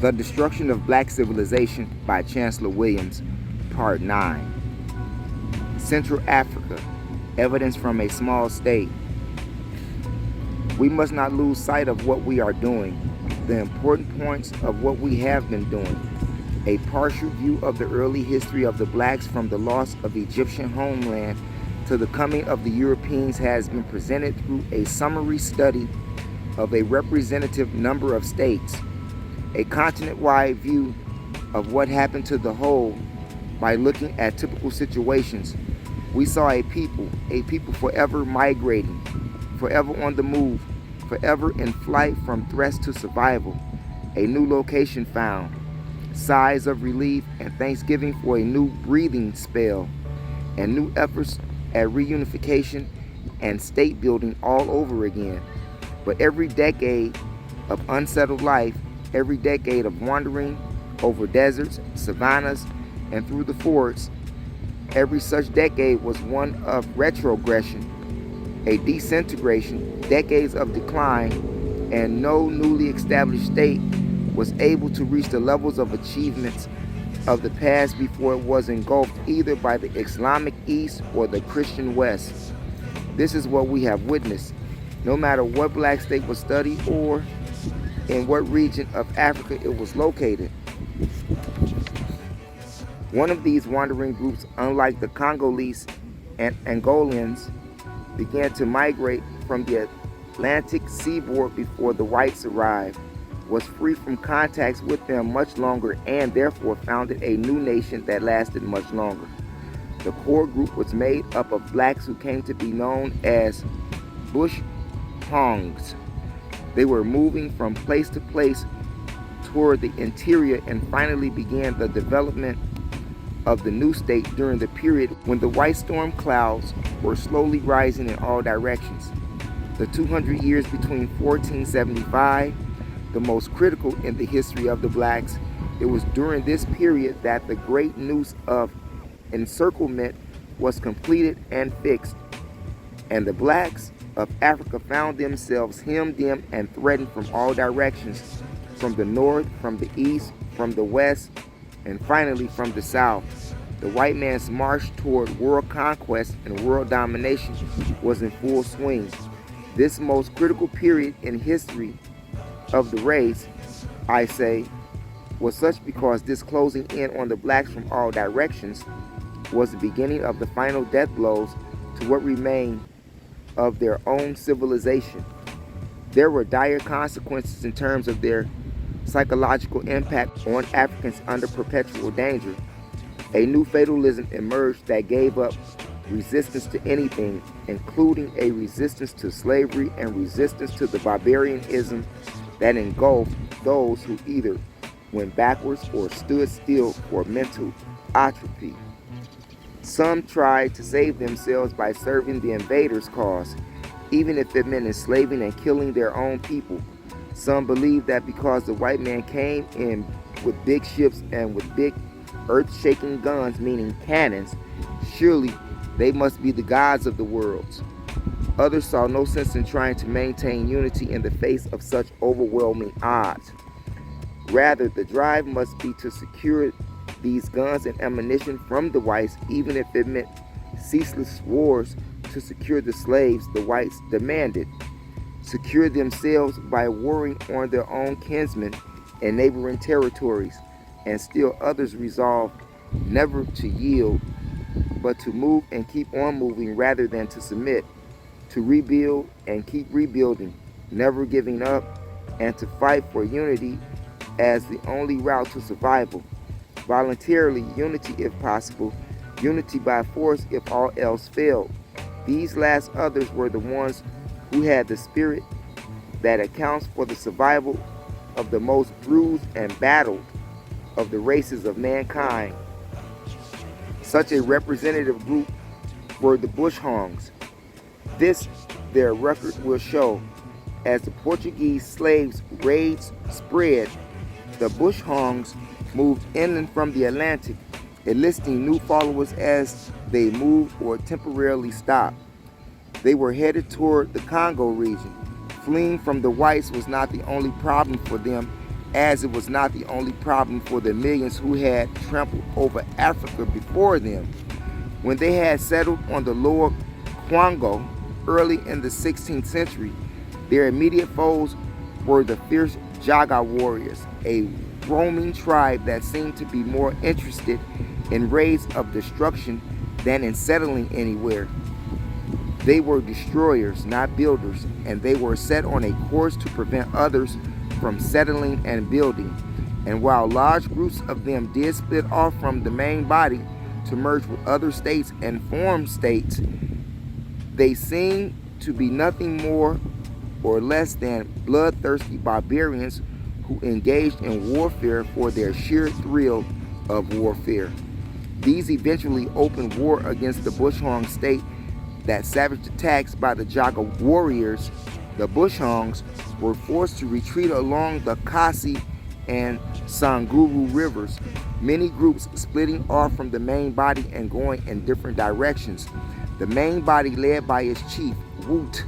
The Destruction of Black Civilization by Chancellor Williams, Part 9. Central Africa, Evidence from a Small State. We must not lose sight of what we are doing, the important points of what we have been doing. A partial view of the early history of the blacks from the loss of Egyptian homeland to the coming of the Europeans has been presented through a summary study of a representative number of states. A continent-wide view of what happened to the whole by looking at typical situations. We saw a people forever migrating, forever on the move, forever in flight from threats to survival. A new location found, sighs of relief and thanksgiving for a new breathing spell, and new efforts at reunification and state building all over again. But every decade of unsettled life, every decade of wandering over deserts, savannas, and through the forests, every such decade was one of retrogression, a disintegration, decades of decline, and no newly established state was able to reach the levels of achievements of the past before it was engulfed either by the Islamic East or the Christian West. This is what we have witnessed, no matter what black state was studied or in what region of Africa it was located. One of these wandering groups, unlike the Congolese and Angolans, began to migrate from the Atlantic seaboard before the whites arrived, was free from contacts with them much longer, and therefore founded a new nation that lasted much longer. The core group was made up of blacks who came to be known as Bush Hongs. They were moving from place to place toward the interior and finally began the development of the new state during the period when the white storm clouds were slowly rising in all directions. The 200 years between 1475, the most critical in the history of the blacks, it was during this period that the great noose of encirclement was completed and fixed, and the blacks of Africa found themselves hemmed in and threatened from all directions, from the north, from the east, from the west, and finally from the south. The white man's march toward world conquest and world domination was in full swing. This most critical period in history of the race, I say, was such because this closing in on the blacks from all directions was the beginning of the final death blows to what remained of their own civilization. There were dire consequences in terms of their psychological impact on Africans under perpetual danger. A new fatalism emerged that gave up resistance to anything, including a resistance to slavery and resistance to the barbarianism that engulfed those who either went backwards or stood still for mental atrophy. Some tried to save themselves by serving the invaders' cause, even if it meant enslaving and killing their own people. Some believed that because the white man came in with big ships and with big earth-shaking guns, meaning cannons, surely they must be the gods of the world. Others saw no sense in trying to maintain unity in the face of such overwhelming odds. Rather, the drive must be to secure these guns and ammunition from the whites, even if it meant ceaseless wars to secure the slaves the whites demanded, secure themselves by warring on their own kinsmen in neighboring territories, and still others resolved never to yield, but to move and keep on moving rather than to submit, to rebuild and keep rebuilding, never giving up, and to fight for unity as the only route to survival. Voluntarily, unity if possible, unity by force if all else failed. These last others were the ones who had the spirit that accounts for the survival of the most bruised and battled of the races of mankind. Such a representative group were the Bush Hongs. This their record will show. As the Portuguese slaves' raids spread, the Bush Hongs moved inland from the Atlantic, enlisting new followers as they moved or temporarily stopped. They were headed toward the Congo region. Fleeing from the whites was not the only problem for them as it was not the only problem for the millions who had trampled over Africa before them. When they had settled on the lower Kwango early in the 16th century, their immediate foes were the fierce Jaga warriors, a roaming tribe that seemed to be more interested in raids of destruction than in settling anywhere. They were destroyers, not builders, and they were set on a course to prevent others from settling and building. And while large groups of them did split off from the main body to merge with other states and form states, they seemed to be nothing more or less than bloodthirsty barbarians who engaged in warfare for their sheer thrill of warfare. These eventually opened war against the Bushong state that savage attacks by the Jaga warriors. The Bushongs were forced to retreat along the Kasi and Sanguru rivers, many groups splitting off from the main body and going in different directions. The main body, led by its chief, Woot,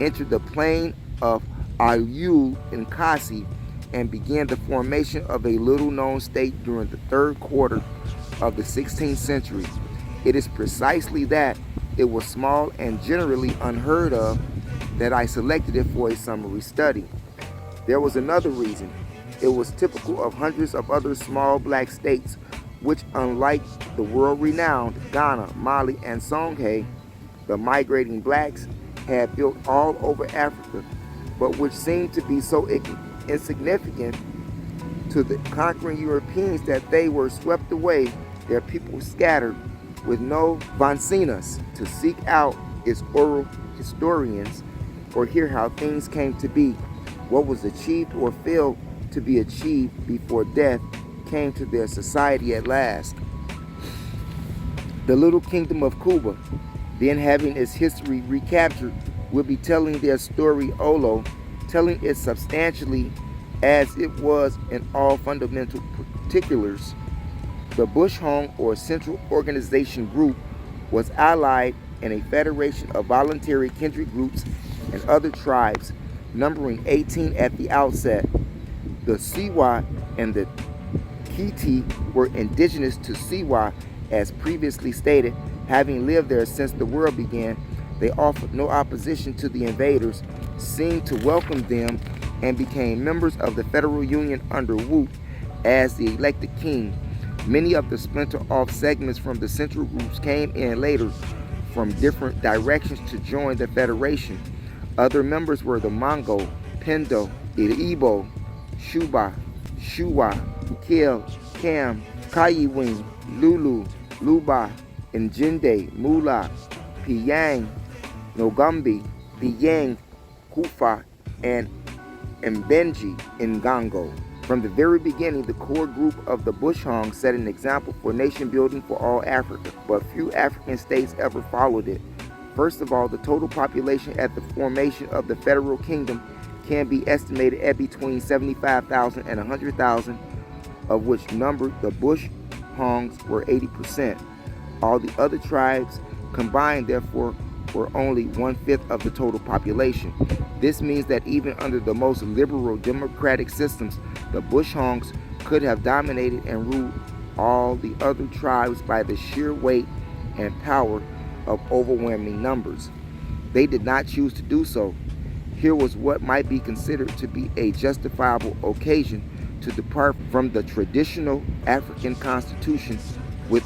entered the plain of Ayul in Kasi and began the formation of a little-known state during the third quarter of the 16th century. It is precisely that it was small and generally unheard of that I selected it for a summary study. There was another reason. It was typical of hundreds of other small black states, which, unlike the world-renowned Ghana, Mali, and Songhai, the migrating blacks had built all over Africa, but which seemed to be so insignificant to the conquering Europeans that they were swept away, their people scattered, with no Vansinas to seek out its oral historians or hear how things came to be, what was achieved or failed to be achieved before death came to their society at last. The little kingdom of Cuba, then having its history recaptured, will be telling their story Olo, telling it substantially as it was in all fundamental particulars. The Bushong, or Central Organization Group, was allied in a federation of voluntary kindred groups and other tribes, numbering 18 at the outset. The Siwa and the Kiti were indigenous to Siwa, as previously stated, having lived there since the world began. They offered no opposition to the invaders, seemed to welcome them, and became members of the Federal Union under Woot as the elected king. Many of the splinter-off segments from the central groups came in later from different directions to join the federation. Other members were the Mongo, Pendo, Iribo, Shuba, Shuwa, Kil, Kam, Kayiwing, Lulu, Luba, Njinde, Mula, Piyang, Nogumbi, Piyang, Kufa, and Mbenji Ngango. From the very beginning, the core group of the Bushong set an example for nation building for all Africa, but few African states ever followed it. First of all, the total population at the formation of the federal kingdom can be estimated at between 75,000 and 100,000, of which number the Bushongs were 80%. All the other tribes combined, therefore, were only 1/5 of the total population. This means that even under the most liberal democratic systems, the Bushongs could have dominated and ruled all the other tribes by the sheer weight and power of overwhelming numbers. They did not choose to do so. Here was what might be considered to be a justifiable occasion to depart from the traditional African constitution with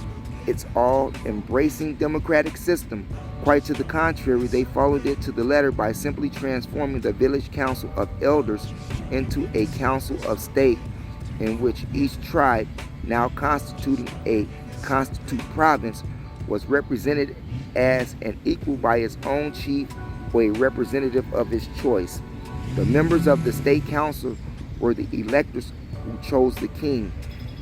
its all-embracing democratic system. Quite to the contrary, they followed it to the letter by simply transforming the village council of elders into a council of state, in which each tribe, now constituting a constitute province, was represented as an equal by its own chief or a representative of his choice. The members of the state council were the electors who chose the king.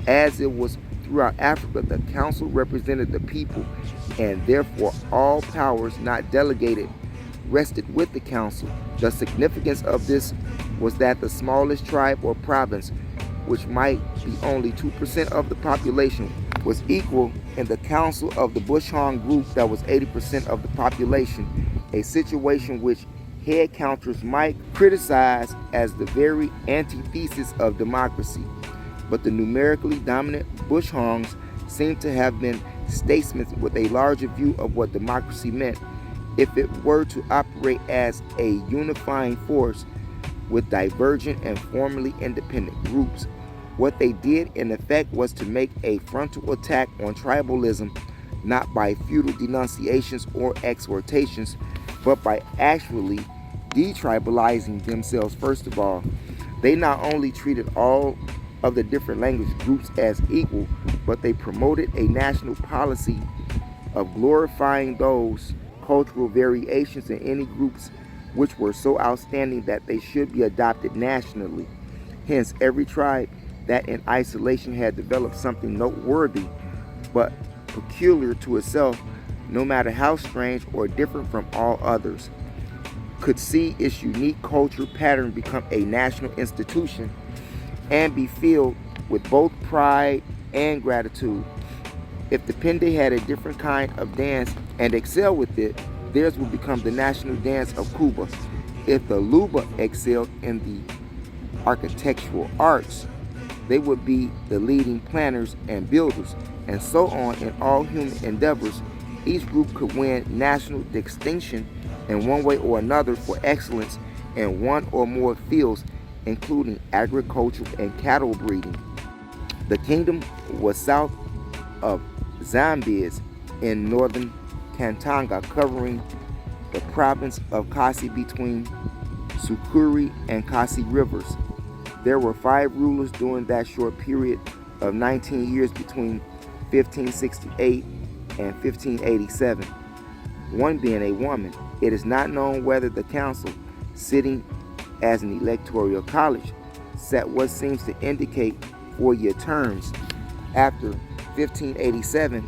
As it was throughout Africa, the council represented the people, and therefore all powers not delegated rested with the council. The significance of this was that the smallest tribe or province, which might be only 2% of the population, was equal in the council of the Bushong group that was 80% of the population, a situation which head counters might criticize as the very antithesis of democracy. But the numerically dominant Bushhongs seem to have been statesmen with a larger view of what democracy meant if it were to operate as a unifying force with divergent and formally independent groups. What they did in effect was to make a frontal attack on tribalism, not by futile denunciations or exhortations, but by actually detribalizing themselves first of all. They not only treated all of the different language groups as equal, but they promoted a national policy of glorifying those cultural variations in any groups which were so outstanding that they should be adopted nationally. Hence, every tribe that in isolation had developed something noteworthy but peculiar to itself, no matter how strange or different from all others, could see its unique culture pattern become a national institution and be filled with both pride and gratitude. If the Pende had a different kind of dance and excelled with it, theirs would become the national dance of Cuba. If the Luba excelled in the architectural arts, they would be the leading planners and builders, and so on in all human endeavors. Each group could win national distinction in one way or another for excellence in one or more fields, including agriculture and cattle breeding. The kingdom was south of Zambezi in northern Katanga, covering the province of Kasi between Sukuri and Kasi rivers. There were 5 rulers during that short period of 19 years between 1568 and 1587, one being a woman. It is not known whether the council, sitting as an electoral college, sat what seems to indicate 4-year terms. After 1587,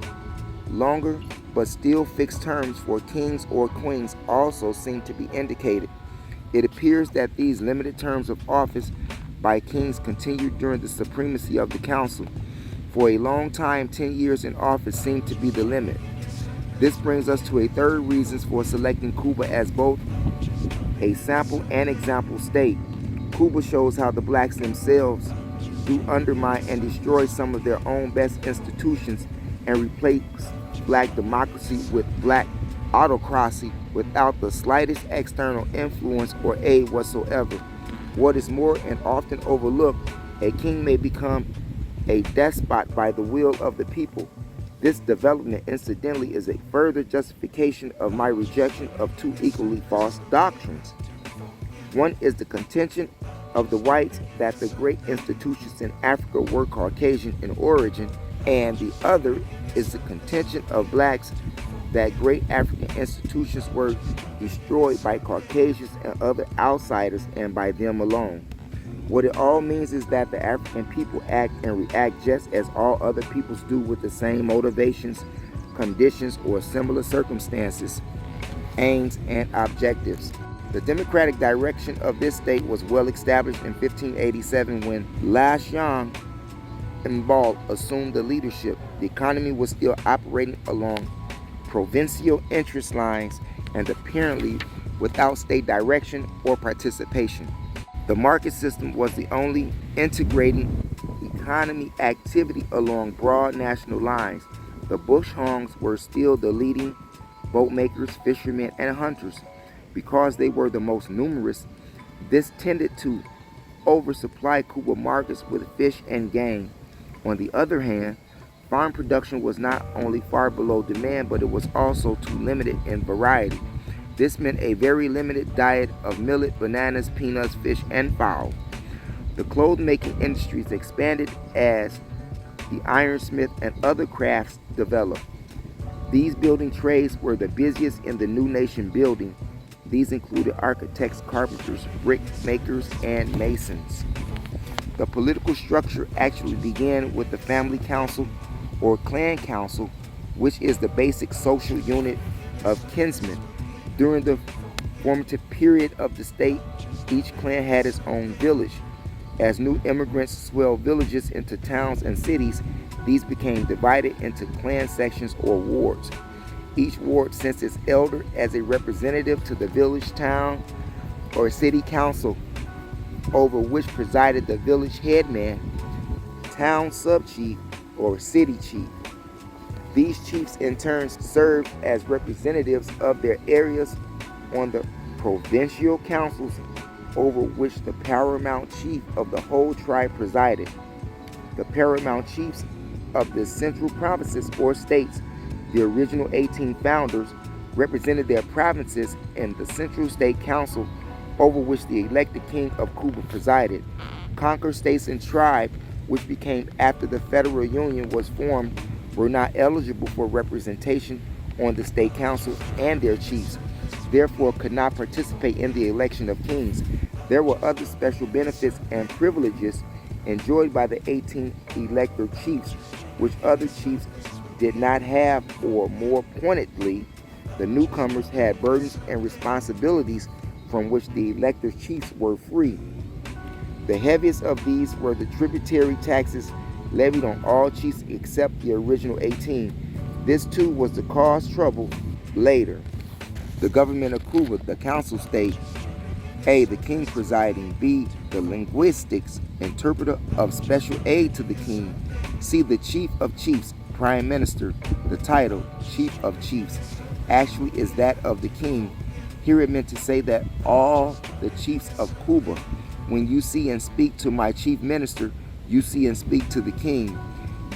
longer but still fixed terms for kings or queens also seem to be indicated. It appears that these limited terms of office by kings continued during the supremacy of the council. For a long time, 10 years in office seemed to be the limit. This brings us to a third reason for selecting Cuba as both a sample and example state. Cuba shows how the blacks themselves do undermine and destroy some of their own best institutions and replace black democracy with black autocracy without the slightest external influence or aid whatsoever. What is more and often overlooked, a king may become a despot by the will of the people. This development, incidentally, is a further justification of my rejection of 2 equally false doctrines. One is the contention of the whites that the great institutions in Africa were Caucasian in origin, and the other is the contention of blacks that great African institutions were destroyed by Caucasians and other outsiders and by them alone. What it all means is that the African people act and react just as all other peoples do with the same motivations, conditions, or similar circumstances, aims, and objectives. The democratic direction of this state was well established in 1587 when La Xiang Mbal assumed the leadership. The economy was still operating along provincial interest lines and apparently without state direction or participation. The market system was the only integrating economy activity along broad national lines. The Bushhongs were still the leading boat makers, fishermen, and hunters. Because they were the most numerous, this tended to oversupply Cuba markets with fish and game. On the other hand, farm production was not only far below demand, but it was also too limited in variety. This meant a very limited diet of millet, bananas, peanuts, fish, and fowl. The cloth-making industries expanded as the ironsmith and other crafts developed. These building trades were the busiest in the new nation building. These included architects, carpenters, brick makers, and masons. The political structure actually began with the family council or clan council, which is the basic social unit of kinsmen. During the formative period of the state, each clan had its own village. As new immigrants swelled villages into towns and cities, these became divided into clan sections or wards. Each ward sent its elder as a representative to the village town. or city council, over which presided the village headman, town sub-chief, or city chief. These chiefs in turn served as representatives of their areas on the provincial councils, over which the paramount chief of the whole tribe presided. The paramount chiefs of the central provinces or states, the original 18 founders, represented their provinces in the Central State Council, over which the elected king of Cuba presided. Conquered states and tribes, which became after the Federal Union was formed, were not eligible for representation on the state council, and their chiefs therefore could not participate in the election of kings. There were other special benefits and privileges enjoyed by the 18 elector chiefs, which other chiefs did not have, or more pointedly, the newcomers had burdens and responsibilities from which the elector chiefs were free. The heaviest of these were the tributary taxes levied on all chiefs except the original 18. This too was to cause trouble later. The government of Cuba, the council state: A, the king presiding; B, the linguistics, interpreter of special aid to the king; C, the chief of chiefs, prime minister. The title, chief of chiefs, actually is that of the king. Here it meant to say that all the chiefs of Cuba, when you see and speak to my chief minister, you see and speak to the king.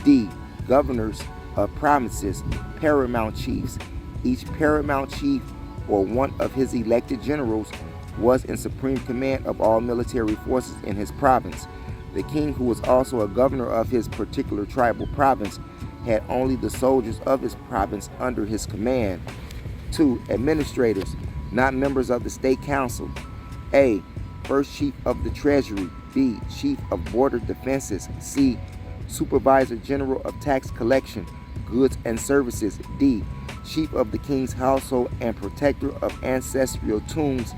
D, governors of provinces, paramount chiefs. Each paramount chief, or one of his elected generals, was in supreme command of all military forces in his province. The king, who was also a governor of his particular tribal province, had only the soldiers of his province under his command. 2, administrators, not members of the state council. A, first chief of the treasury. B, chief of border defenses. C, supervisor general of tax collection, goods and services. D, chief of the king's household and protector of ancestral tombs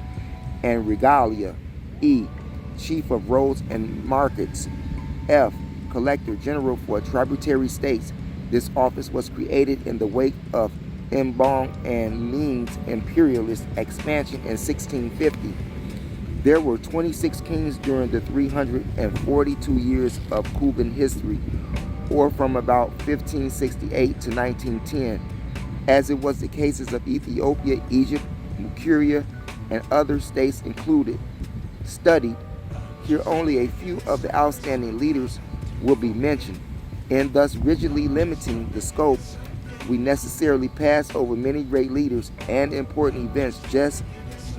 and regalia. E, chief of roads and markets. F, collector general for tributary states. This office was created in the wake of Mbong and Ling's imperialist expansion in 1650. There were 26 kings during the 342 years of Cuban history, or from about 1568 to 1910, as it was the cases of Ethiopia, Egypt, Mucuria, and other states included. Studied, here only a few of the outstanding leaders will be mentioned. In thus rigidly limiting the scope, we necessarily pass over many great leaders and important events, just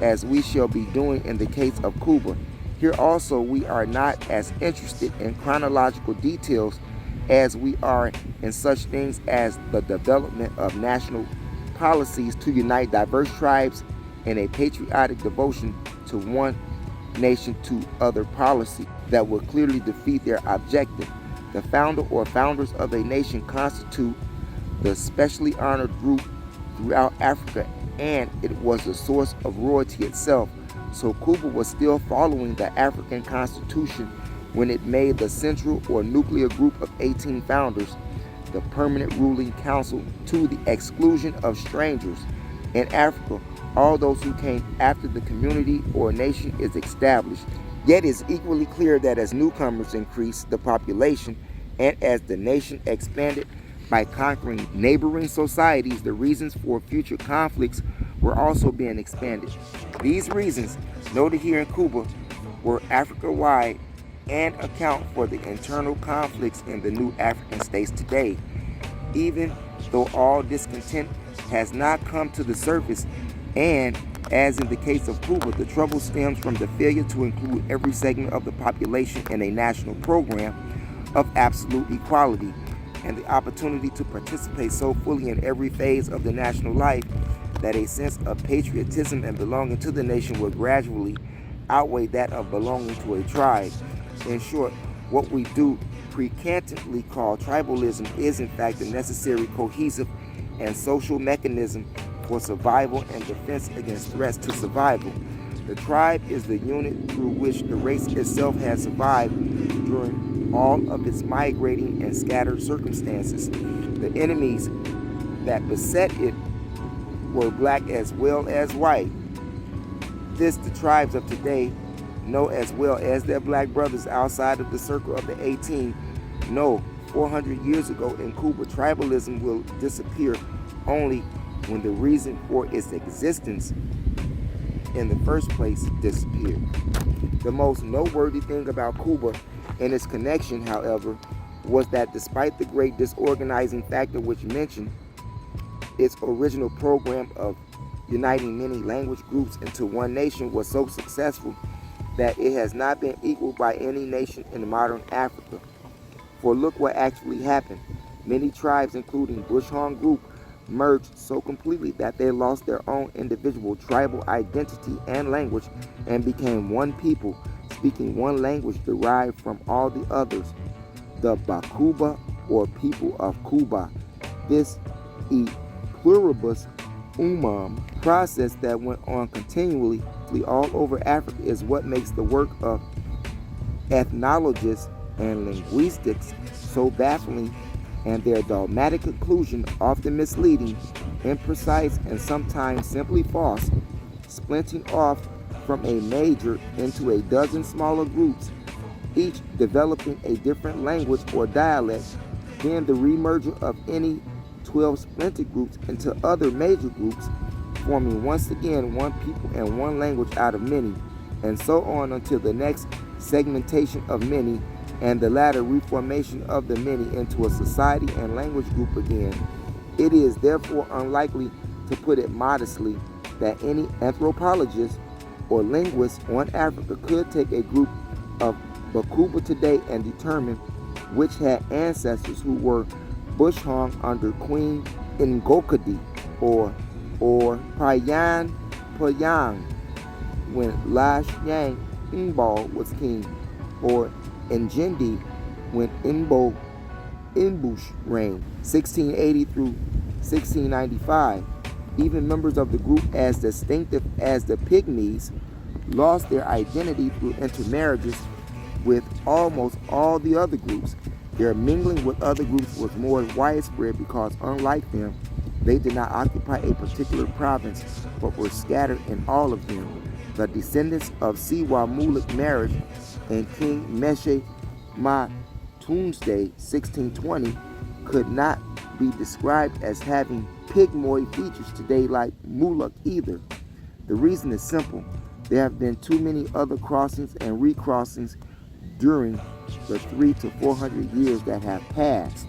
as we shall be doing in the case of Cuba. Here also we are not as interested in chronological details as we are in such things as the development of national policies to unite diverse tribes in a patriotic devotion to one nation, to other policy that will clearly defeat their objective. The founder or founders of a nation constitute the specially honored group throughout Africa, and it was the source of royalty itself. So Cuba was still following the African Constitution when it made the central or nuclear group of 18 founders the permanent ruling council, to the exclusion of strangers. In Africa, all those who came after the community or nation is established. Yet it is equally clear that as newcomers increased the population and as the nation expanded by conquering neighboring societies, the reasons for future conflicts were also being expanded. These reasons, noted here in Cuba, were Africa-wide and account for the internal conflicts in the new African states today. Even though all discontent has not come to the surface, and as in the case of Cuba, the trouble stems from the failure to include every segment of the population in a national program of absolute equality, and the opportunity to participate so fully in every phase of the national life that a sense of patriotism and belonging to the nation will gradually outweigh that of belonging to a tribe. In short, what we do precantantly call tribalism is in fact a necessary, cohesive, and social mechanism for survival and defense against threats to survival. The tribe is the unit through which the race itself has survived during all of its migrating and scattered circumstances. The enemies that beset it were black as well as white. This the tribes of today know as well as their black brothers outside of the circle of the 18 know. 400 years ago in Cuba, tribalism will disappear only when the reason for its existence in the first place disappeared. The most noteworthy thing about Cuba and its connection, however, was that despite the great disorganizing factor which mentioned, its original program of uniting many language groups into one nation was so successful that it has not been equaled by any nation in modern Africa. For look what actually happened. Many tribes, including Bushong group, merged so completely that they lost their own individual tribal identity and language and became one people, speaking one language derived from all the others, the Bakuba, or people of Cuba. This e pluribus unum process that went on continually all over Africa is what makes the work of ethnologists and linguistics so baffling, and their dogmatic conclusion often misleading, imprecise, and sometimes simply false, splintering off from a major into a dozen smaller groups, each developing a different language or dialect, then the remerger of any 12 splinter groups into other major groups, forming once again one people and one language out of many, and so on until the next segmentation of many, and the latter reformation of the many into a society and language group again. It is therefore unlikely, to put it modestly, that any anthropologist or linguist on Africa could take a group of Bakuba today and determine which had ancestors who were Bushong under Queen Ngokadi or Payan Payang when Lash Yang Inbal was king, or Njindi when Inbush reigned, 1680 through 1695. Even members of the group as distinctive as the Pygmies lost their identity through intermarriages with almost all the other groups. Their mingling with other groups was more widespread because, unlike them, they did not occupy a particular province but were scattered in all of them. The descendants of Siwa Muluk marriage and King Meshe Matunzde 1620 could not be described as having pygmoid features today like Muluk either. The reason is simple. There have been too many other crossings and recrossings during the 300 to 400 years that have passed.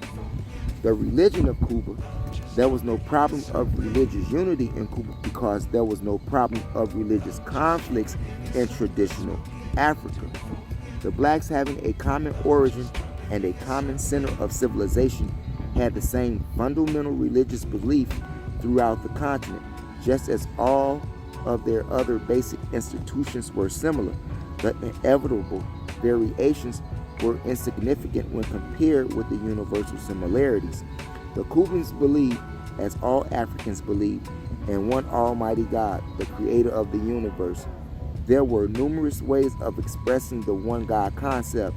The religion of Cuba, there was no problem of religious unity in Cuba because there was no problem of religious conflicts in traditional Africa. The blacks, having a common origin and a common center of civilization, had the same fundamental religious belief throughout the continent, just as all of their other basic institutions were similar. The inevitable variations were insignificant when compared with the universal similarities. The Cubans believed, as all Africans believed, in one almighty God, the creator of the universe. There were numerous ways of expressing the one God concept.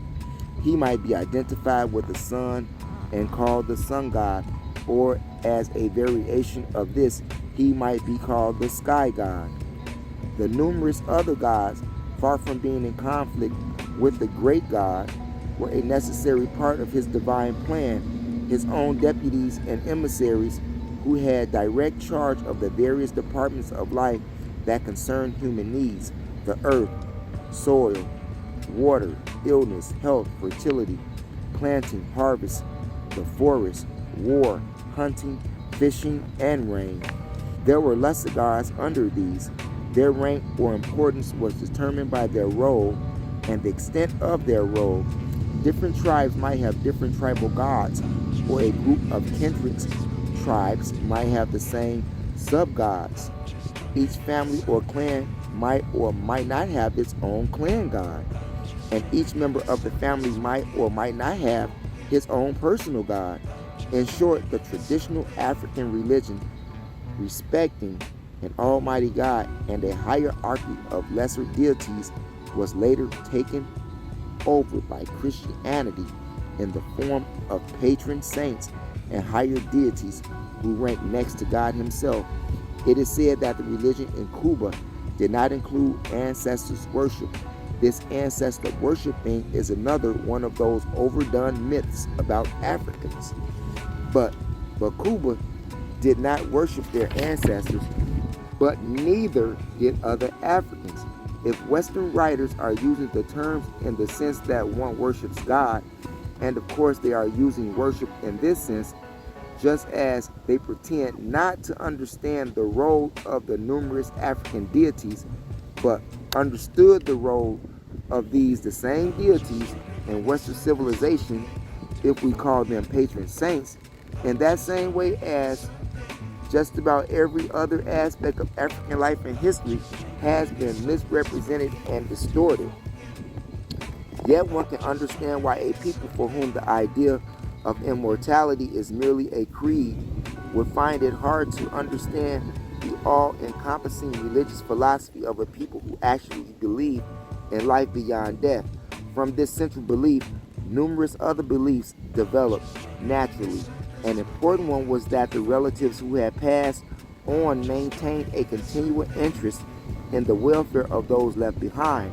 He might be identified with the sun and called the sun god, or as a variation of this, he might be called the sky god. The numerous other gods, far from being in conflict with the great God, were a necessary part of his divine plan, his own deputies and emissaries who had direct charge of the various departments of life that concerned human needs: the earth, soil, water, illness, health, fertility, planting, harvest, the forest, war, hunting, fishing, and rain. There were lesser gods under these. Their rank or importance was determined by their role and the extent of their role. Different tribes might have different tribal gods, or a group of kindred tribes might have the same sub-gods. Each family or clan might or might not have its own clan god, and each member of the family might or might not have his own personal god. In short, the traditional African religion, respecting an almighty God and a hierarchy of lesser deities, was later taken over by Christianity in the form of patron saints and higher deities who rank next to God himself. It is said that the religion in Cuba did not include ancestors worship. This ancestor worshiping is another one of those overdone myths about Africans. But Bakuba did not worship their ancestors, but neither did other Africans. If Western writers are using the terms in the sense that one worships God, and of course they are using worship in this sense, just as they pretend not to understand the role of the numerous African deities, but understood the role of the same deities in Western civilization, if we call them patron saints, in that same way as just about every other aspect of African life and history has been misrepresented and distorted. Yet one can understand why a people for whom the idea of immortality is merely a creed would find it hard to understand the all-encompassing religious philosophy of a people who actually believe in life beyond death. From this central belief, numerous other beliefs developed naturally. An important one was that the relatives who had passed on maintained a continual interest in the welfare of those left behind.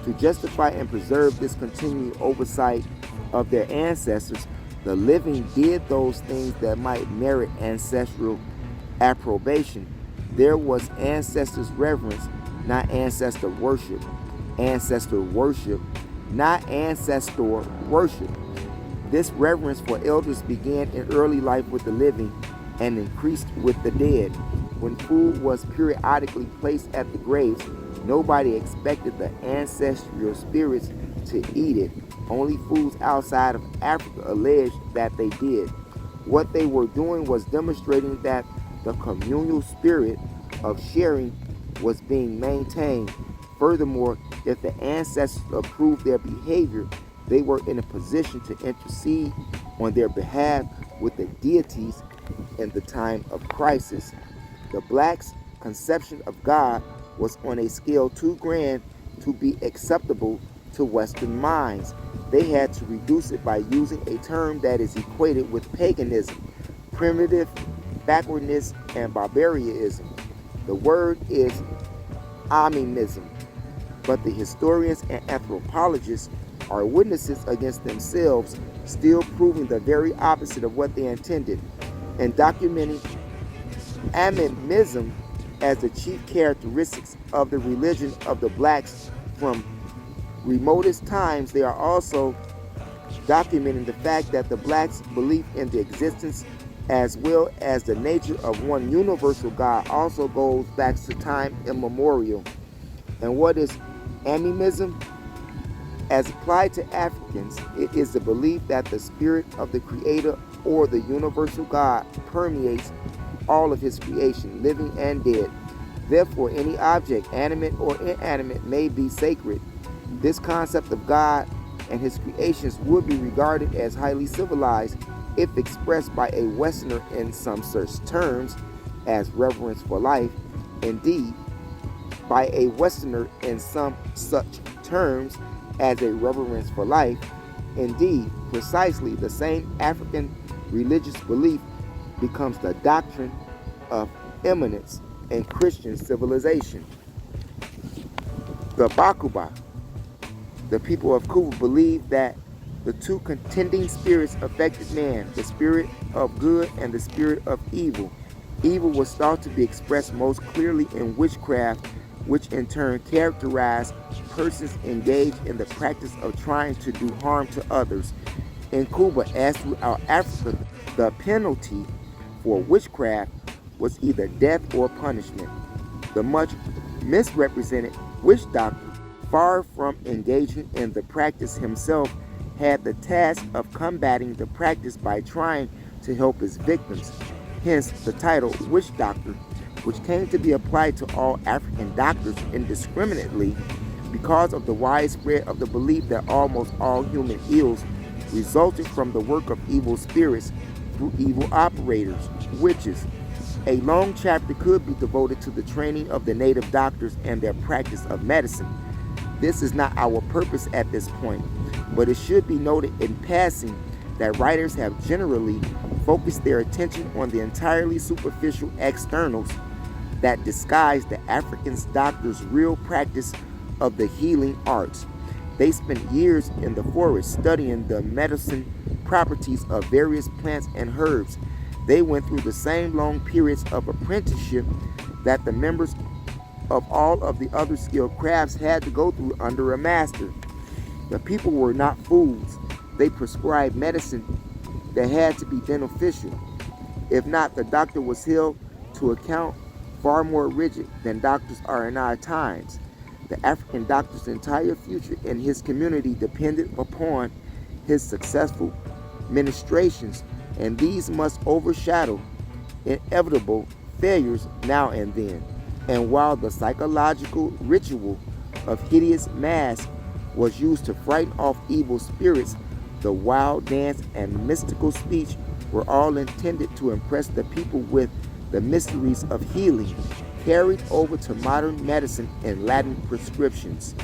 To justify and preserve this continued oversight of their ancestors, the living did those things that might merit ancestral approbation. There was ancestors' reverence, not ancestor worship. Ancestor worship, not ancestor worship. This reverence for elders began in early life with the living and increased with the dead. When food was periodically placed at the graves, nobody expected the ancestral spirits to eat it. Only fools outside of Africa alleged that they did. What they were doing was demonstrating that the communal spirit of sharing was being maintained. Furthermore, if the ancestors approved their behavior, they were in a position to intercede on their behalf with the deities in the time of crisis. The blacks' conception of God was on a scale too grand to be acceptable to Western minds. They had to reduce it by using a term that is equated with paganism, primitive, backwardness, and barbarism. The word is animism, but the historians and anthropologists are witnesses against themselves, still proving the very opposite of what they intended, and documenting animism as the chief characteristics of the religion of the blacks from remotest times. They are also documenting the fact that the blacks' belief in the existence as well as the nature of one universal God also goes back to time immemorial. And what is animism? As applied to Africans, it is the belief that the spirit of the Creator or the universal God permeates all of his creation, living and dead. Therefore, any object, animate or inanimate, may be sacred. This concept of God and his creations would be regarded as highly civilized if expressed by a Westerner in some such terms as reverence for life. Indeed, by a Westerner in some such terms as a reverence for life. Indeed, precisely the same African religious belief becomes the doctrine of immanence in Christian civilization. The Bakuba, the people of Kuba, believed that the two contending spirits affected man, the spirit of good and the spirit of evil. Evil was thought to be expressed most clearly in witchcraft, which in turn characterized persons engaged in the practice of trying to do harm to others. In Cuba, as throughout Africa, the penalty for witchcraft was either death or punishment. The much misrepresented witch doctor, far from engaging in the practice himself, had the task of combating the practice by trying to help his victims. Hence the title witch doctor, which came to be applied to all African doctors indiscriminately because of the widespread of the belief that almost all human ills resulted from the work of evil spirits through evil operators, witches. A long chapter could be devoted to the training of the native doctors and their practice of medicine. This is not our purpose at this point, but it should be noted in passing that writers have generally focused their attention on the entirely superficial externals that disguised the African doctors' real practice of the healing arts. They spent years in the forest studying the medicine properties of various plants and herbs. They went through the same long periods of apprenticeship that the members of all of the other skilled crafts had to go through under a master. The people were not fools. They prescribed medicine that had to be beneficial. If not, the doctor was held to account far more rigid than doctors are in our times. The African doctor's entire future in his community depended upon his successful ministrations, and these must overshadow inevitable failures now and then. And while the psychological ritual of hideous masks was used to frighten off evil spirits, the wild dance and mystical speech were all intended to impress the people with the mysteries of healing, carried over to modern medicine and Latin prescriptions.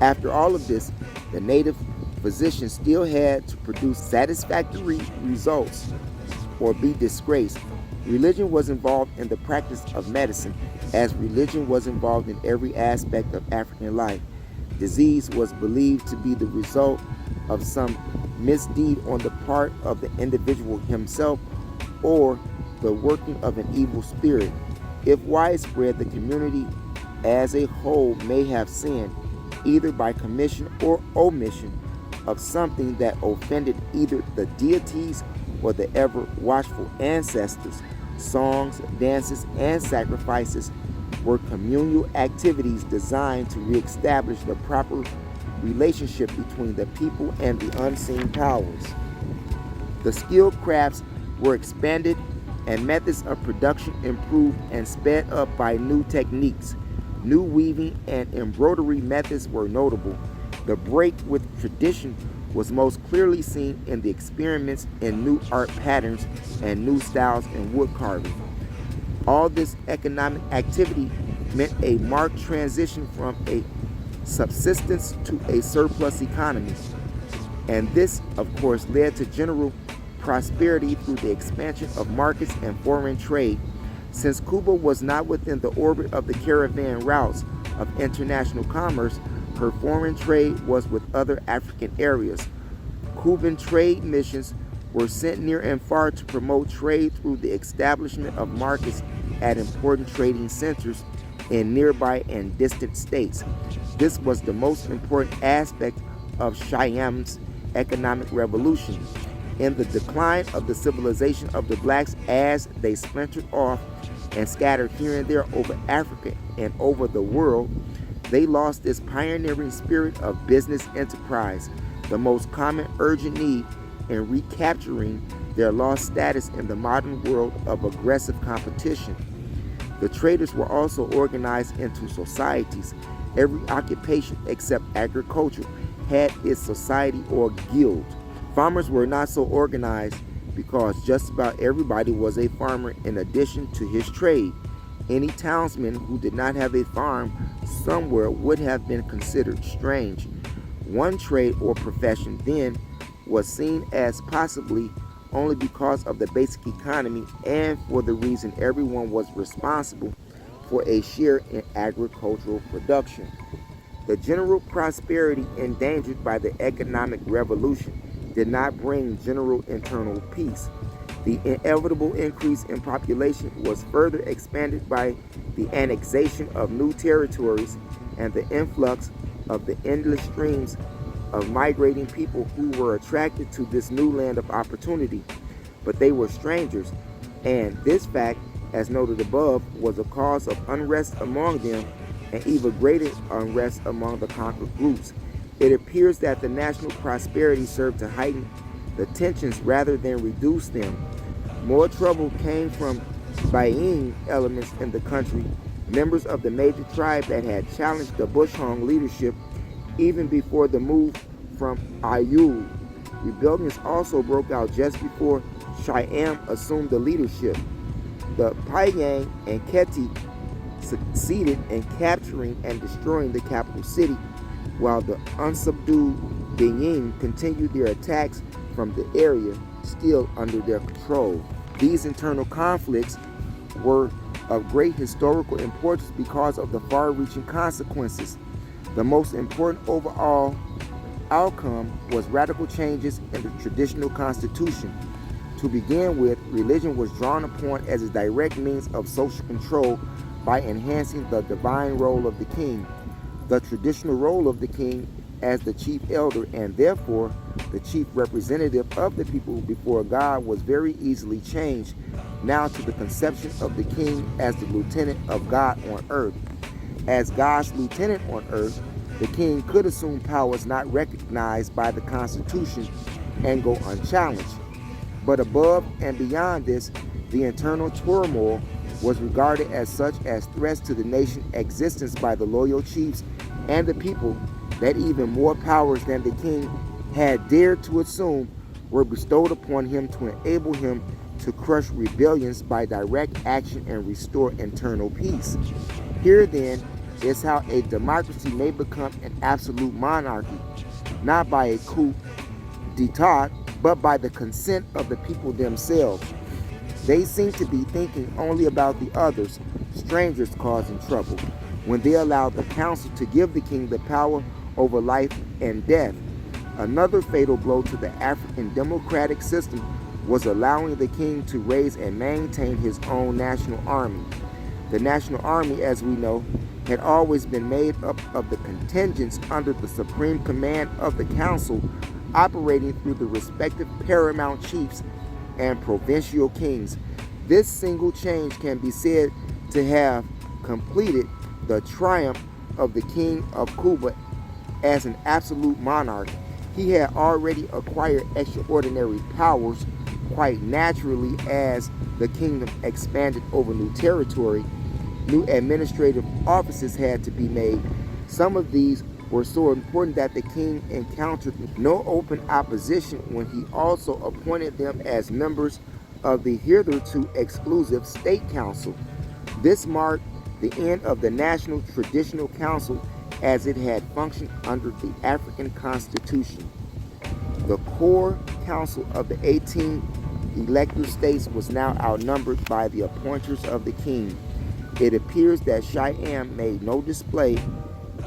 After all of this, the native physician still had to produce satisfactory results or be disgraced. Religion was involved in the practice of medicine, as religion was involved in every aspect of African life. Disease was believed to be the result of some misdeed on the part of the individual himself or the working of an evil spirit. If widespread, the community as a whole may have sinned, either by commission or omission, of something that offended either the deities or the ever-watchful ancestors. Songs, dances, and sacrifices were communal activities designed to reestablish the proper relationship between the people and the unseen powers. The skilled crafts were expanded and methods of production improved and sped up by new techniques. New weaving and embroidery methods were notable. The break with tradition was most clearly seen in the experiments in new art patterns and new styles in wood carving. All this economic activity meant a marked transition from a subsistence to a surplus economy. And this, of course, led to general prosperity through the expansion of markets and foreign trade. Since Cuba was not within the orbit of the caravan routes of international commerce, her foreign trade was with other African areas. Cuban trade missions were sent near and far to promote trade through the establishment of markets at important trading centers in nearby and distant states. This was the most important aspect of Siam's economic revolution. In the decline of the civilization of the blacks as they splintered off and scattered here and there over Africa and over the world, they lost this pioneering spirit of business enterprise, the most common urgent need in recapturing their lost status in the modern world of aggressive competition. The traders were also organized into societies. Every occupation except agriculture had its society or guild. Farmers were not so organized because just about everybody was a farmer in addition to his trade. Any townsman who did not have a farm somewhere would have been considered strange. One trade or profession then was seen as possibly only because of the basic economy and for the reason everyone was responsible for a share in agricultural production. The general prosperity endangered by the economic revolution did not bring general internal peace. The inevitable increase in population was further expanded by the annexation of new territories and the influx of the endless streams of migrating people who were attracted to this new land of opportunity. But they were strangers, and this fact, as noted above, was a cause of unrest among them and even greater unrest among the conquered groups. It appears that the national prosperity served to heighten the tensions rather than reduce them. More trouble came from Bayan elements in the country, members of the major tribe that had challenged the Bushhong leadership even before the move from Ayul. Rebellions also broke out just before Siam assumed the leadership. The Payang and Keti succeeded in capturing and destroying the capital city, while the unsubdued Benin continued their attacks from the area still under their control. These internal conflicts were of great historical importance because of the far-reaching consequences. The most important overall outcome was radical changes in the traditional constitution. To begin with, religion was drawn upon as a direct means of social control by enhancing the divine role of the king. The traditional role of the king as the chief elder and therefore the chief representative of the people before God was very easily changed now to the conception of the king as the lieutenant of God on earth. As God's lieutenant on earth, the king could assume powers not recognized by the Constitution and go unchallenged. But above and beyond this, the internal turmoil was regarded as such as threats to the nation's existence by the loyal chiefs and the people that even more powers than the king had dared to assume were bestowed upon him to enable him to crush rebellions by direct action and restore internal peace. Here then is how a democracy may become an absolute monarchy, not by a coup d'etat, but by the consent of the people themselves. They seem to be thinking only about the others, strangers causing trouble, when they allow the council to give the king the power over life and death. Another fatal blow to the African democratic system was allowing the king to raise and maintain his own national army. The national army, as we know, had always been made up of the contingents under the supreme command of the council, operating through the respective paramount chiefs and provincial kings. This single change can be said to have completed the triumph of the King of Cuba as an absolute monarch. He had already acquired extraordinary powers quite naturally as the kingdom expanded over new territory. New administrative offices had to be made. Some of these were so important that the king encountered no open opposition when he also appointed them as members of the hitherto exclusive State Council. This marked the end of the National Traditional Council as it had functioned under the African Constitution. The core council of the 18 elector states was now outnumbered by the appointers of the king. It appears that Cheyenne made no display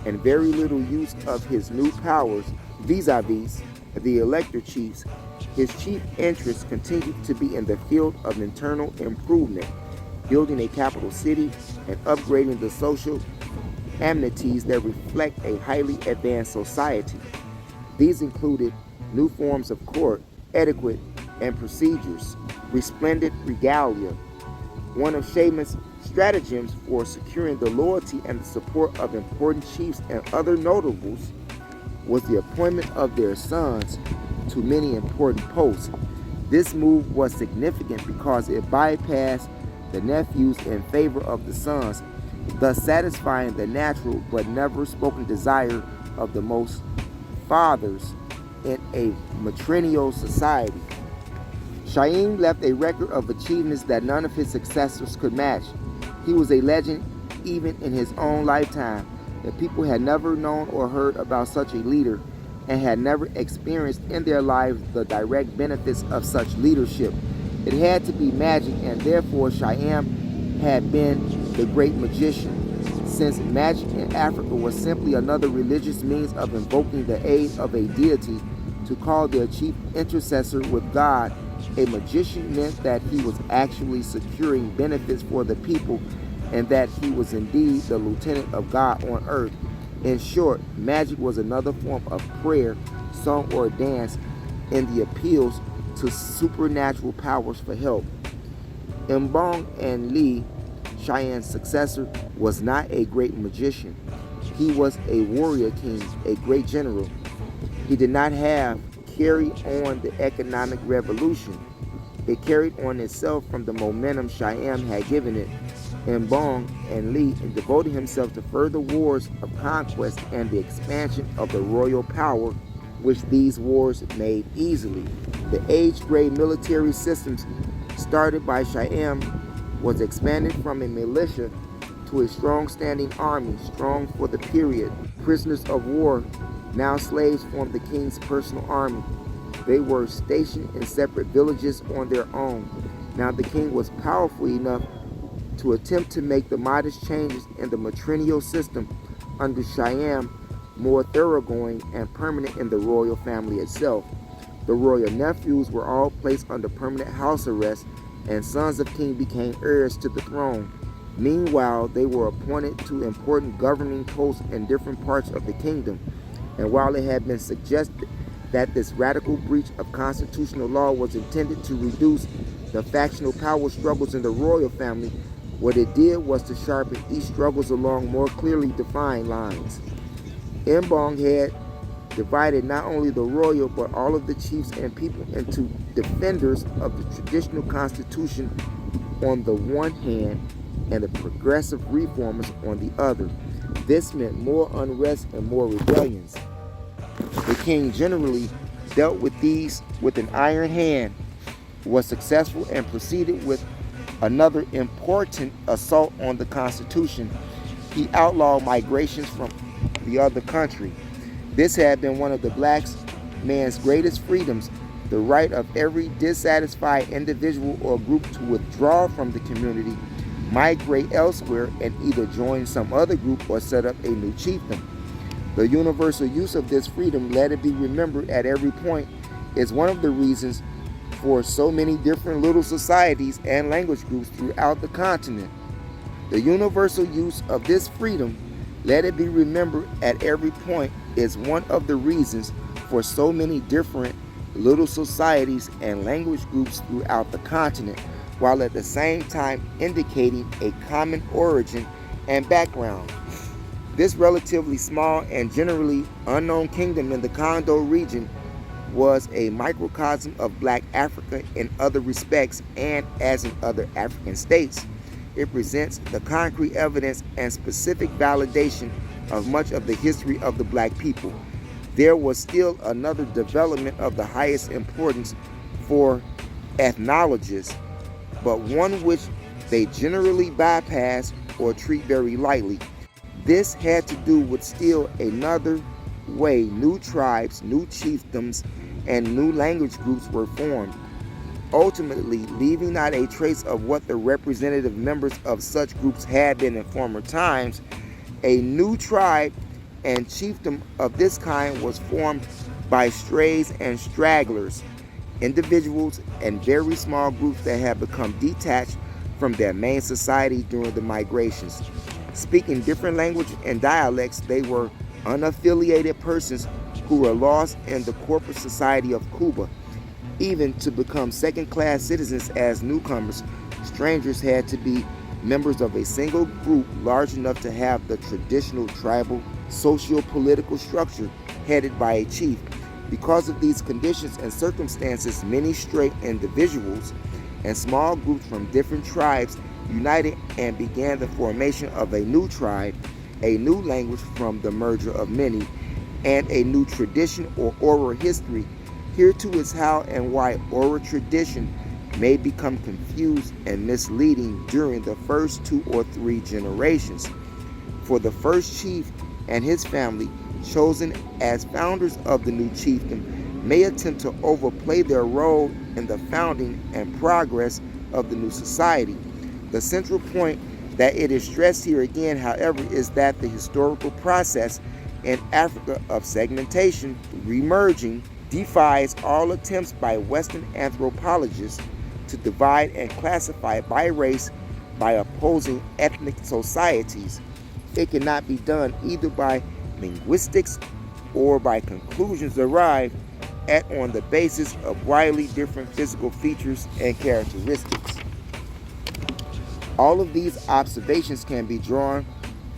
and very little use of his new powers vis-a-vis the elector chiefs. His chief interests continued to be in the field of internal improvement, building a capital city and upgrading the social amenities that reflect a highly advanced society. These included new forms of court, etiquette, and procedures, resplendent regalia. One of Shaman's stratagems for securing the loyalty and the support of important chiefs and other notables was the appointment of their sons to many important posts. This move was significant because it bypassed the nephews in favor of the sons, thus satisfying the natural but never spoken desire of the most fathers in a matrilineal society. Cheyenne left a record of achievements that none of his successors could match. He was a legend even in his own lifetime. The people had never known or heard about such a leader and had never experienced in their lives the direct benefits of such leadership. It had to be magic, and therefore Cheyenne had been the great magician. Since magic in Africa was simply another religious means of invoking the aid of a deity to call their chief intercessor with God, a magician meant that he was actually securing benefits for the people and that he was indeed the lieutenant of God on earth. In short, magic was another form of prayer, song, or dance in the appeals to supernatural powers for help. Mbong and Lee, Cheyenne's successor, was not a great magician. He was a warrior king, a great general. He did not have carry on the economic revolution. It carried on itself from the momentum Cheyenne had given it. Mbong and Lee devoted himself to further wars of conquest and the expansion of the royal power, which these wars made easily. The age-grade military systems started by Cheyenne was expanded from a militia to a strong standing army, strong for the period. Prisoners of war, now slaves, formed the king's personal army. They were stationed in separate villages on their own. Now the king was powerful enough to attempt to make the modest changes in the matrilineal system under Siam more thoroughgoing and permanent in the royal family itself. The royal nephews were all placed under permanent house arrest, and sons of king became heirs to the throne. Meanwhile, they were appointed to important governing posts in different parts of the kingdom. And while it had been suggested that this radical breach of constitutional law was intended to reduce the factional power struggles in the royal family, what it did was to sharpen each struggles along more clearly defined lines. Mbong had divided not only the royal but all of the chiefs and people into defenders of the traditional constitution on the one hand and the progressive reformers on the other. This meant more unrest and more rebellions. The king generally dealt with these with an iron hand, was successful, and proceeded with another important assault on the Constitution. He outlawed migrations from the other country. This had been one of the black man's greatest freedoms, the right of every dissatisfied individual or group to withdraw from the community, migrate elsewhere, and either join some other group or set up a new chiefdom. The universal use of this freedom, let it be remembered at every point, is one of the reasons for so many different little societies and language groups throughout the continent. The universal use of this freedom, let it be remembered at every point, is one of the reasons for so many different little societies and language groups throughout the continent, while at the same time indicating a common origin and background. This relatively small and generally unknown kingdom in the Kondo region was a microcosm of Black Africa in other respects, and as in other African states, it presents the concrete evidence and specific validation of much of the history of the Black people. There was still another development of the highest importance for ethnologists, but one which they generally bypass or treat very lightly. This had to do with still another way new tribes, new chiefdoms, and new language groups were formed, ultimately leaving not a trace of what the representative members of such groups had been in former times. A new tribe and chiefdom of this kind was formed by strays and stragglers, individuals and very small groups that had become detached from their main society during the migrations. Speaking different languages and dialects, they were unaffiliated persons who were lost in the corporate society of Cuba. Even to become second-class citizens as newcomers, strangers had to be members of a single group large enough to have the traditional tribal socio-political structure headed by a chief. Because of these conditions and circumstances, many stray individuals and small groups from different tribes united and began the formation of a new tribe, a new language from the merger of many, and a new tradition or oral history. Here too is how and why oral tradition may become confused and misleading during the first 2 or 3 generations. For the first chief and his family, chosen as founders of the new chiefdom, may attempt to overplay their role in the founding and progress of the new society. The central point that it is stressed here again, however, is that the historical process in Africa of segmentation, remerging, defies all attempts by Western anthropologists to divide and classify by race by opposing ethnic societies. It cannot be done either by linguistics or by conclusions arrived at on the basis of widely different physical features and characteristics. All of these observations can be drawn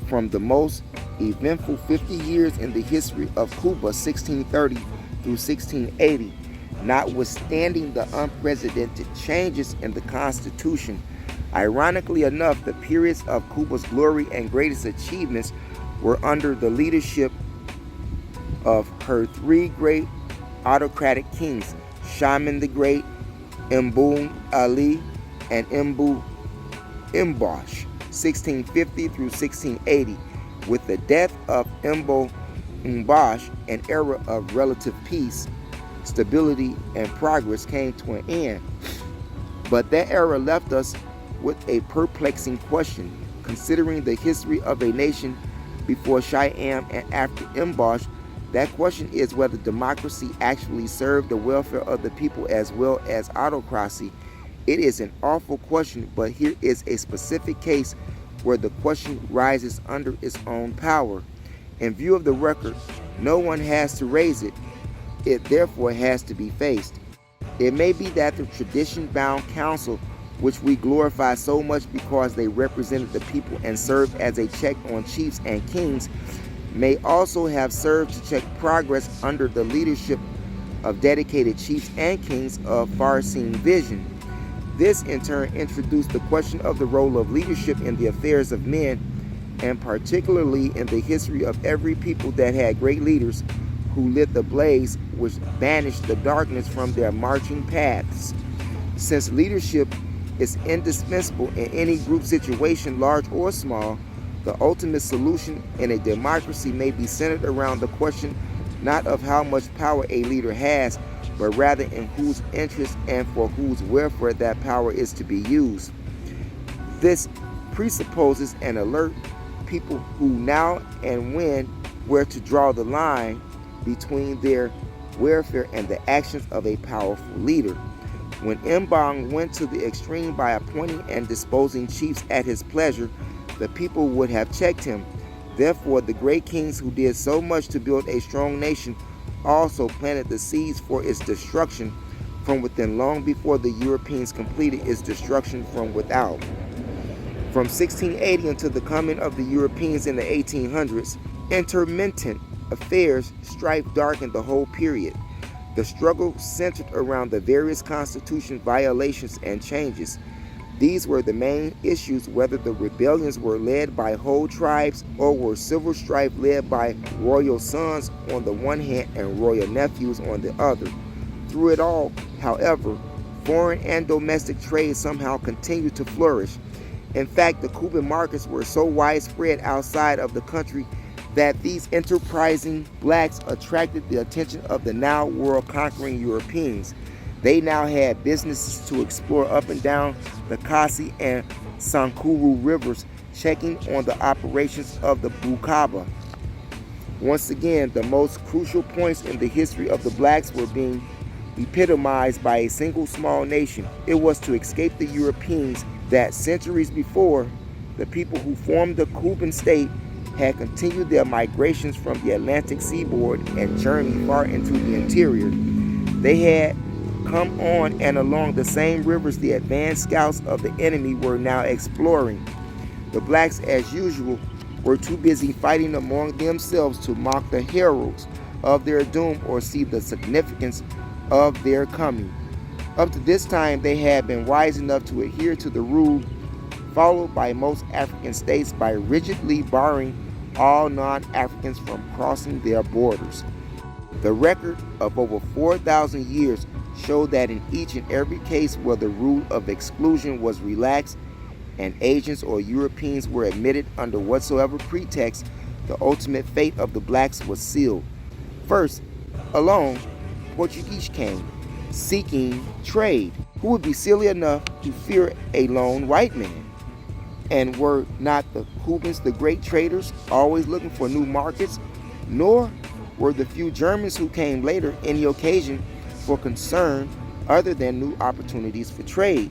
from the most eventful 50 years in the history of Cuba, 1630 through 1680. Notwithstanding the unprecedented changes in the Constitution, ironically enough, the periods of Cuba's glory and greatest achievements were under the leadership of her 3 great autocratic kings, Shaman the Great, Mboum Ali, and Mbosh, 1650 through 1680. With the death of Mbosh, an era of relative peace, stability, and progress came to an end. But that era left us with a perplexing question. Considering the history of a nation before Siam and after Imbosh, that question is whether democracy actually served the welfare of the people as well as autocracy. It is an awful question, but here is a specific case where the question rises under its own power. In view of the record, no one has to raise it. It therefore has to be faced. It may be that the tradition-bound council, which we glorify so much because they represented the people and served as a check on chiefs and kings, may also have served to check progress under the leadership of dedicated chiefs and kings of far-seeing vision. This in turn introduced the question of the role of leadership in the affairs of men, and particularly in the history of every people that had great leaders who lit the blaze which banished the darkness from their marching paths. Since leadership is indispensable in any group situation, large or small, the ultimate solution in a democracy may be centered around the question not of how much power a leader has, but rather in whose interest and for whose welfare that power is to be used. This presupposes an alert people who now and when where to draw the line between their welfare and the actions of a powerful leader. When Mbang went to the extreme by appointing and disposing chiefs at his pleasure, the people would have checked him. Therefore, the great kings who did so much to build a strong nation also planted the seeds for its destruction from within long before the Europeans completed its destruction from without. From 1680 until the coming of the Europeans in the 1800s, intermittent affairs, strife darkened the whole period. The struggle centered around the various constitution violations and changes. These were the main issues, whether the rebellions were led by whole tribes or were civil strife led by royal sons on the one hand and royal nephews on the other. Through it all, however, foreign and domestic trade somehow continued to flourish. In fact, the Cuban markets were so widespread outside of the country that these enterprising blacks attracted the attention of the now world-conquering Europeans. They now had businesses to explore up and down the Kasi and Sankuru rivers, checking on the operations of the Bukaba. Once again, the most crucial points in the history of the blacks were being epitomized by a single small nation. It was to escape the Europeans that centuries before, the people who formed the Cuban state had continued their migrations from the Atlantic seaboard and journeyed far into the interior. They had come on and along the same rivers the advanced scouts of the enemy were now exploring. The blacks, as usual, were too busy fighting among themselves to mock the heralds of their doom or see the significance of their coming. Up to this time, they had been wise enough to adhere to the rule followed by most African states by rigidly barring all non-Africans from crossing their borders. The record of over 4,000 years showed that in each and every case where the rule of exclusion was relaxed and Asians or Europeans were admitted under whatsoever pretext, the ultimate fate of the blacks was sealed. First, alone, Portuguese came, seeking trade. Who would be silly enough to fear a lone white man? And were not the Cubans the great traders, always looking for new markets? Nor were the few Germans who came later any occasion for concern other than new opportunities for trade.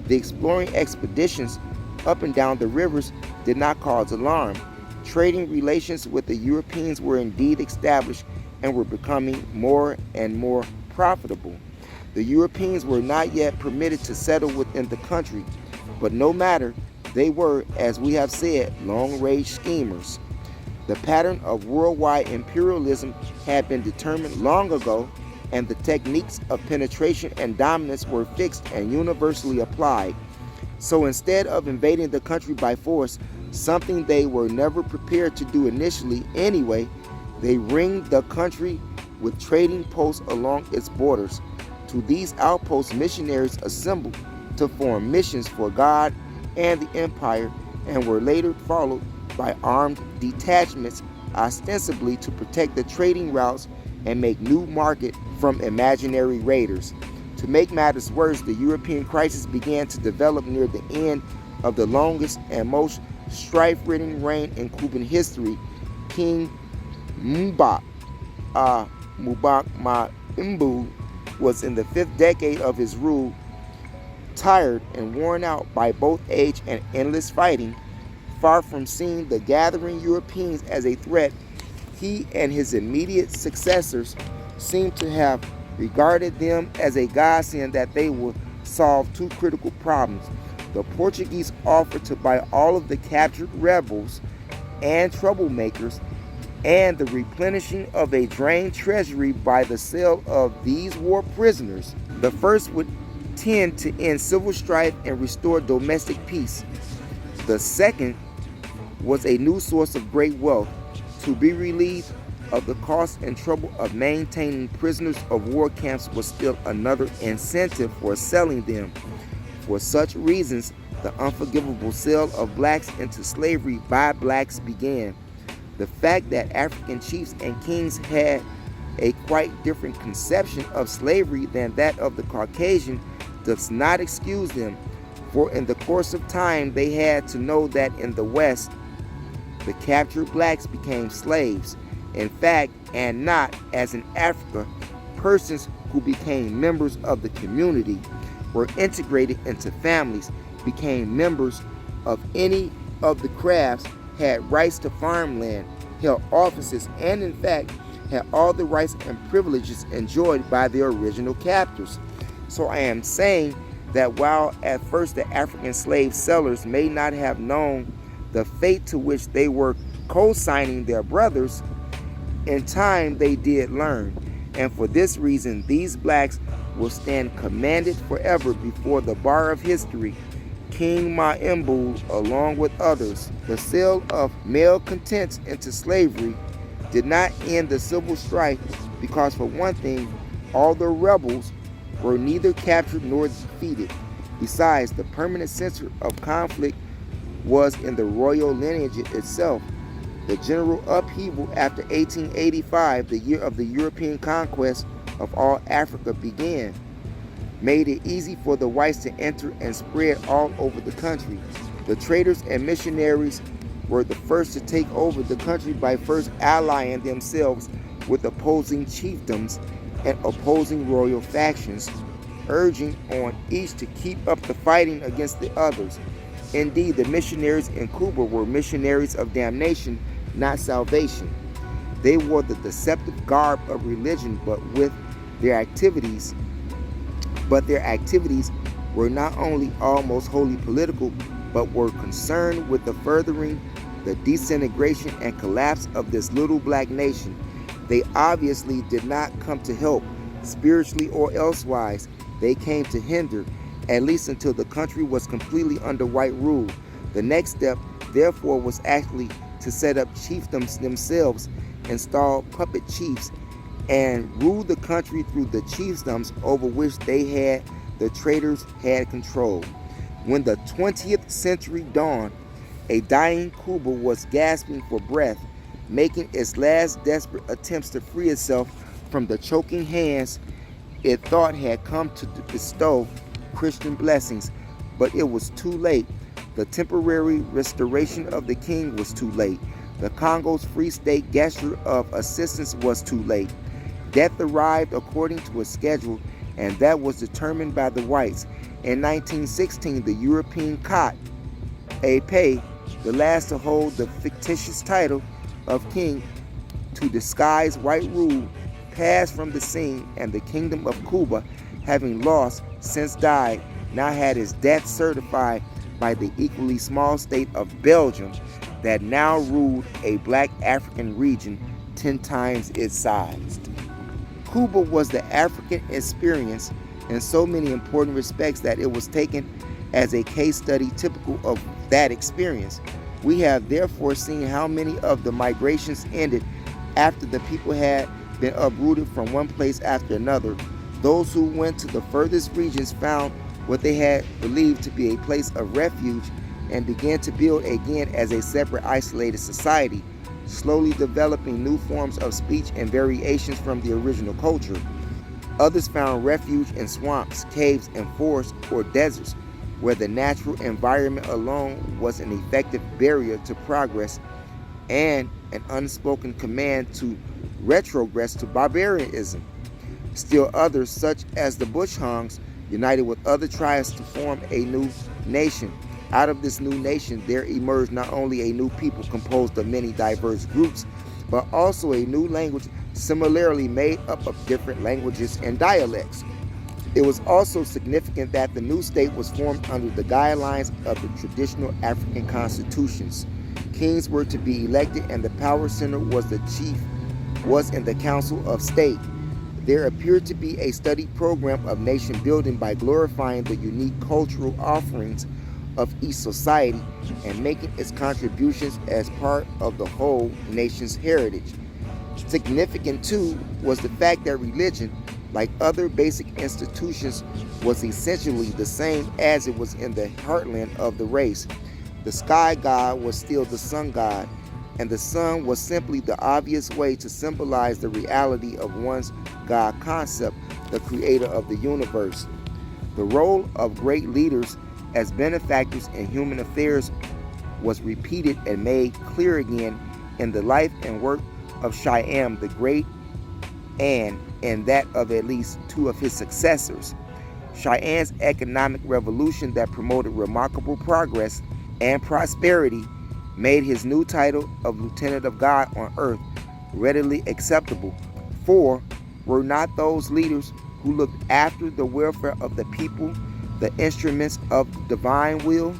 The exploring expeditions up and down the rivers did not cause alarm. Trading relations with the Europeans were indeed established and were becoming more and more profitable. The Europeans were not yet permitted to settle within the country, but no matter, they were, as we have said, long-range schemers. The pattern of worldwide imperialism had been determined long ago, and the techniques of penetration and dominance were fixed and universally applied. So instead of invading the country by force, something they were never prepared to do initially anyway, they ringed the country with trading posts along its borders. To these outposts, missionaries assembled to form missions for God and the empire, and were later followed by armed detachments ostensibly to protect the trading routes and make new market from imaginary raiders. To make matters worse, the European crisis began to develop near the end of the longest and most strife-ridden reign in Cuban history. King Mubak Ma'Mbu was in the 5th decade of his rule. Tired and worn out by both age and endless fighting, far from seeing the gathering Europeans as a threat, he and his immediate successors seemed to have regarded them as a godsend that they would solve two critical problems: the Portuguese offer to buy all of the captured rebels and troublemakers, and the replenishing of a drained treasury by the sale of these war prisoners. The first would tend to end civil strife and restore domestic peace. The second was a new source of great wealth, to be relieved of the cost and trouble of maintaining prisoners of war camps was still another incentive for selling them. For such reasons, the unforgivable sale of blacks into slavery by blacks began. The fact that African chiefs and kings had a quite different conception of slavery than that of the Caucasian does not excuse them, for in the course of time they had to know that in the West, the captured blacks became slaves. In fact, and not as in Africa, persons who became members of the community, were integrated into families, became members of any of the crafts, had rights to farmland, held offices, and in fact had all the rights and privileges enjoyed by their original captors. So I am saying that while at first the African slave sellers may not have known the fate to which they were co-signing their brothers, in time they did learn, and for this reason these blacks will stand commanded forever before the bar of history. King Ma'Mbu, along with others. The sale of malcontents into slavery did not end the civil strife because, for one thing, all the rebels were neither captured nor defeated. Besides, the permanent center of conflict was in the royal lineage itself. The general upheaval after 1885, the year of the European conquest of all Africa, began, made it easy for the whites to enter and spread all over the country. The traders and missionaries were the first to take over the country by first allying themselves with opposing chiefdoms and opposing royal factions, urging on each to keep up the fighting against the others. Indeed, the missionaries in Cuba were missionaries of damnation, not salvation. They wore the deceptive garb of religion, but their activities were not only almost wholly political, but were concerned with the furthering the disintegration and collapse of this little black nation. They obviously did not come to help, spiritually or elsewise. They came to hinder, at least until the country was completely under white rule. The next step, therefore, was actually to set up chiefdoms themselves, install puppet chiefs, and rule the country through the chiefdoms over which the traders had control. When the 20th century dawned, a dying Cuba was gasping for breath, making its last desperate attempts to free itself from the choking hands it thought had come to bestow Christian blessings. But it was too late. The temporary restoration of the king was too late. The Congo's Free State gesture of assistance was too late. Death arrived according to a schedule, and that was determined by the whites. In 1916, the European caught Ape, the last to hold the fictitious title of king to disguise white rule, passed from the scene, and the kingdom of Cuba, having lost since died, now had its death certified by the equally small state of Belgium that now ruled a black African region 10 times its size. Cuba was the African experience in so many important respects that it was taken as a case study typical of that experience. We have therefore seen how many of the migrations ended after the people had been uprooted from one place after another. Those who went to the furthest regions found what they had believed to be a place of refuge and began to build again as a separate, isolated society, slowly developing new forms of speech and variations from the original culture. Others found refuge in swamps, caves, and forests or deserts, where the natural environment alone was an effective barrier to progress and an unspoken command to retrogress to barbarianism. Still others, such as the Bush-Hungs, united with other tribes to form a new nation. Out of this new nation, there emerged not only a new people composed of many diverse groups, but also a new language similarly made up of different languages and dialects. It was also significant that the new state was formed under the guidelines of the traditional African constitutions. Kings were to be elected and the power center was in the Council of State. There appeared to be a studied program of nation building by glorifying the unique cultural offerings of each society and making its contributions as part of the whole nation's heritage. Significant too was the fact that religion, like other basic institutions, was essentially the same as it was in the heartland of the race. The sky god was still the sun god, and the sun was simply the obvious way to symbolize the reality of one's God concept, the creator of the universe. The role of great leaders as benefactors in human affairs was repeated and made clear again in the life and work of Shyam the Great and in that of at least two of his successors. Shyam's economic revolution that promoted remarkable progress and prosperity made his new title of Lieutenant of God on earth readily acceptable. For were not those leaders who looked after the welfare of the people the instruments of divine will?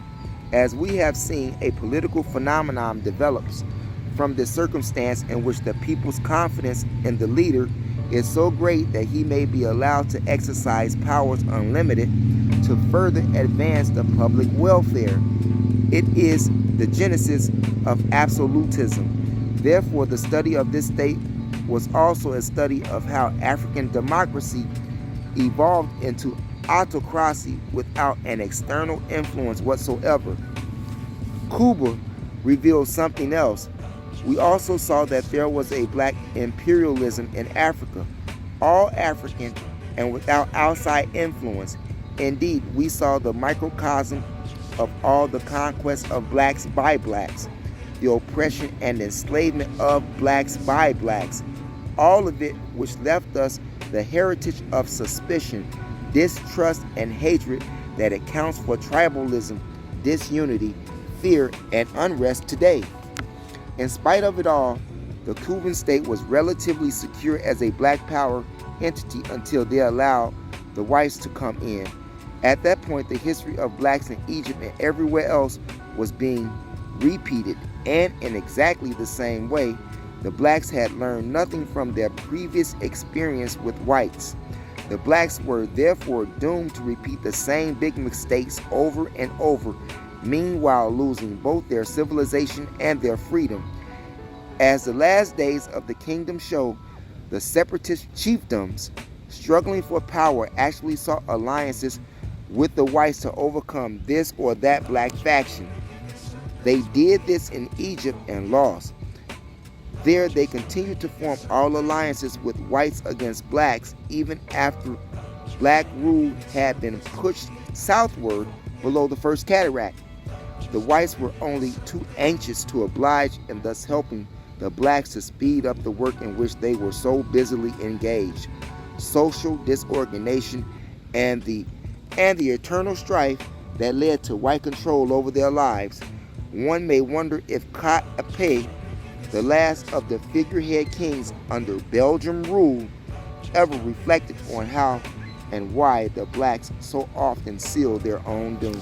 As we have seen, a political phenomenon develops from this circumstance in which the people's confidence in the leader is so great that he may be allowed to exercise powers unlimited to further advance the public welfare. It is the genesis of absolutism. Therefore, the study of this state was also a study of how African democracy evolved into autocracy without an external influence whatsoever. Cuba revealed something else. We also saw that there was a black imperialism in Africa, all African and without outside influence. Indeed, we saw the microcosm of all the conquest of blacks by blacks, the oppression and enslavement of blacks by blacks, all of it which left us the heritage of suspicion, distrust, and hatred that accounts for tribalism, disunity, fear, and unrest today. In spite of it all, the Cuban state was relatively secure as a black power entity until they allowed the whites to come in. At that point, the history of blacks in Egypt and everywhere else was being repeated, and in exactly the same way, the blacks had learned nothing from their previous experience with whites. The blacks were therefore doomed to repeat the same big mistakes over and over, meanwhile losing both their civilization and their freedom. As the last days of the kingdom show, the separatist chiefdoms struggling for power actually sought alliances with the whites to overcome this or that black faction. They did this in Egypt and lost. There they continued to form all alliances with whites against blacks even after black rule had been pushed southward below the first cataract. The whites were only too anxious to oblige and thus helping the blacks to speed up the work in which they were so busily engaged. Social disorganization and the eternal strife that led to white control over their lives. One may wonder if Kat Ape, the last of the figurehead kings under Belgian rule, ever reflected on how and why the blacks so often sealed their own doom.